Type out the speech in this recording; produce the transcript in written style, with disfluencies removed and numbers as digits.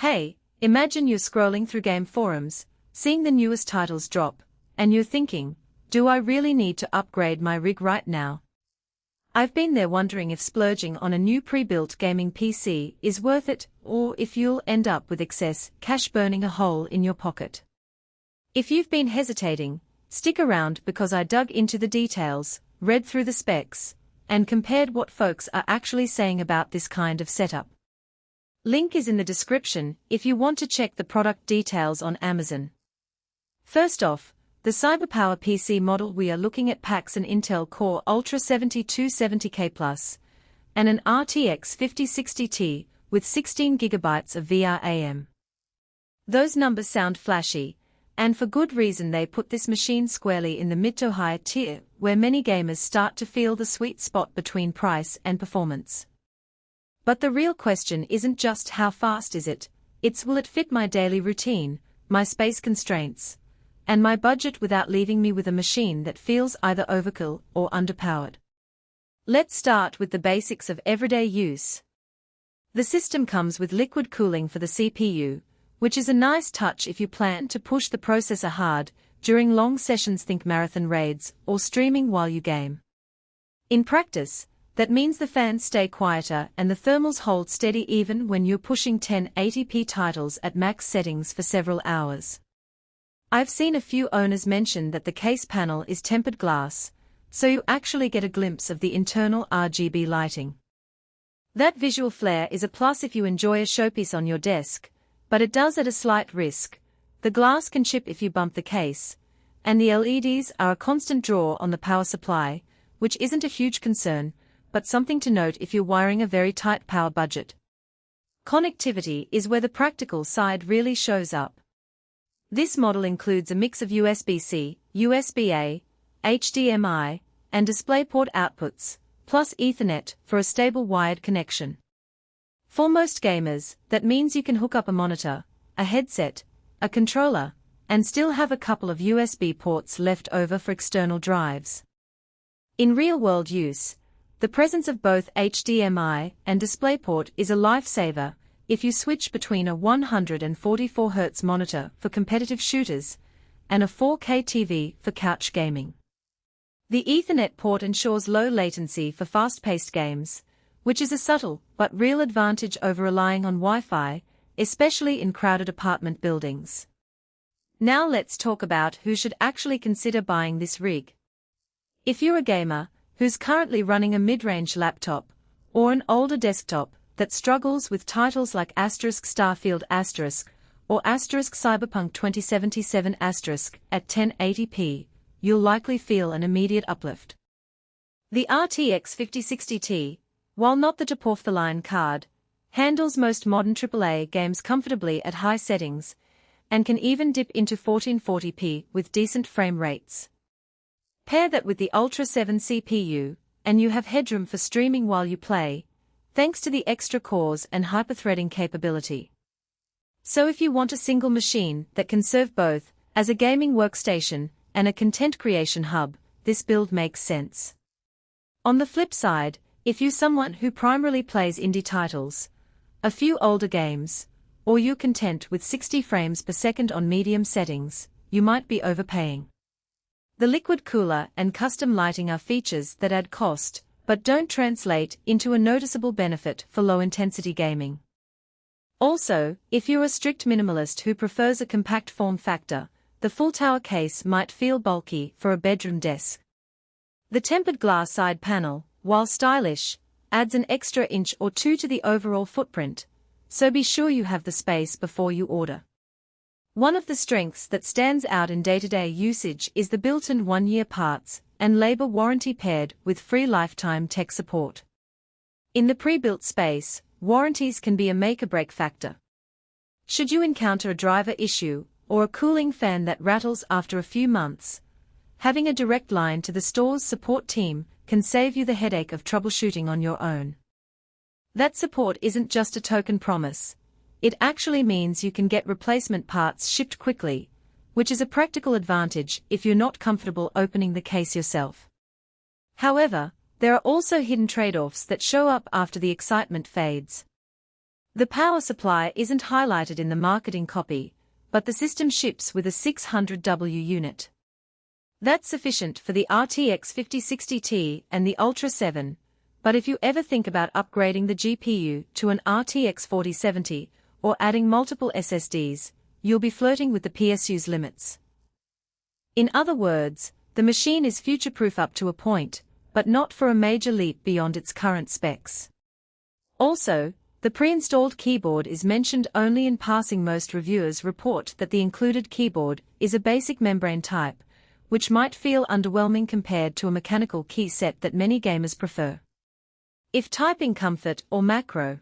Hey, imagine you're scrolling through game forums, seeing the newest titles drop, and you're thinking, do I really need to upgrade my rig right now? I've been there wondering if splurging on a new pre-built gaming PC is worth it, or if you'll end up with excess cash burning a hole in your pocket. If you've been hesitating, stick around because I dug into the details, read through the specs, and compared what folks are actually saying about this kind of setup. Link is in the description if you want to check the product details on Amazon. First off, the CyberPowerPC model we are looking at packs an Intel Core Ultra 7270K Plus and an RTX 5060 Ti with 16GB of VRAM. Those numbers sound flashy, and for good reason. They put this machine squarely in the mid to high tier, where many gamers start to feel the sweet spot between price and performance. But the real question isn't just how fast is it, it's will it fit my daily routine, my space constraints, and my budget without leaving me with a machine that feels either overkill or underpowered. Let's start with the basics of everyday use. The system comes with liquid cooling for the CPU, which is a nice touch if you plan to push the processor hard during long sessions, think marathon raids or streaming while you game. In practice, that means the fans stay quieter and the thermals hold steady even when you're pushing 1080p titles at max settings for several hours. I've seen a few owners mention that the case panel is tempered glass, so you actually get a glimpse of the internal RGB lighting. That visual flair is a plus if you enjoy a showpiece on your desk, but it does at a slight risk. The glass can chip if you bump the case, and the LEDs are a constant draw on the power supply, which isn't a huge concern, but something to note if you're wiring a very tight power budget. Connectivity is where the practical side really shows up. This model includes a mix of USB-C, USB-A, HDMI, and DisplayPort outputs, plus Ethernet for a stable wired connection. For most gamers, that means you can hook up a monitor, a headset, a controller, and still have a couple of USB ports left over for external drives. In real-world use, the presence of both HDMI and DisplayPort is a lifesaver if you switch between a 144Hz monitor for competitive shooters and a 4K TV for couch gaming. The Ethernet port ensures low latency for fast-paced games, which is a subtle but real advantage over relying on Wi-Fi, especially in crowded apartment buildings. Now let's talk about who should actually consider buying this rig. If you're a gamer who's currently running a mid-range laptop or an older desktop that struggles with titles like *Starfield** or *Cyberpunk 2077* at 1080p, you'll likely feel an immediate uplift. The RTX 5060 Ti, while not the top-of-the-line card, handles most modern AAA games comfortably at high settings, and can even dip into 1440p with decent frame rates. Pair that with the Ultra 7 CPU, and you have headroom for streaming while you play, thanks to the extra cores and hyperthreading capability. So if you want a single machine that can serve both as a gaming workstation and a content creation hub, this build makes sense. On the flip side, if you're someone who primarily plays indie titles, a few older games, or you're content with 60 frames per second on medium settings, you might be overpaying. The liquid cooler and custom lighting are features that add cost, but don't translate into a noticeable benefit for low-intensity gaming. Also, if you're a strict minimalist who prefers a compact form factor, the full tower case might feel bulky for a bedroom desk. The tempered glass side panel, while stylish, adds an extra inch or two to the overall footprint, so be sure you have the space before you order. One of the strengths that stands out in day-to-day usage is the built-in 1-year parts and labor warranty paired with free lifetime tech support. In the pre-built space, warranties can be a make-or-break factor. Should you encounter a driver issue or a cooling fan that rattles after a few months, having a direct line to the store's support team can save you the headache of troubleshooting on your own. That support isn't just a token promise. It actually means you can get replacement parts shipped quickly, which is a practical advantage if you're not comfortable opening the case yourself. However, there are also hidden trade-offs that show up after the excitement fades. The power supply isn't highlighted in the marketing copy, but the system ships with a 600W unit. That's sufficient for the RTX 5060 Ti and the Ultra 7, but if you ever think about upgrading the GPU to an RTX 4070 or adding multiple SSDs, you'll be flirting with the PSU's limits. In other words, the machine is future-proof up to a point, but not for a major leap beyond its current specs. Also, the pre-installed keyboard is mentioned only in passing. Most reviewers report that the included keyboard is a basic membrane type, which might feel underwhelming compared to a mechanical key set that many gamers prefer. If typing comfort or macro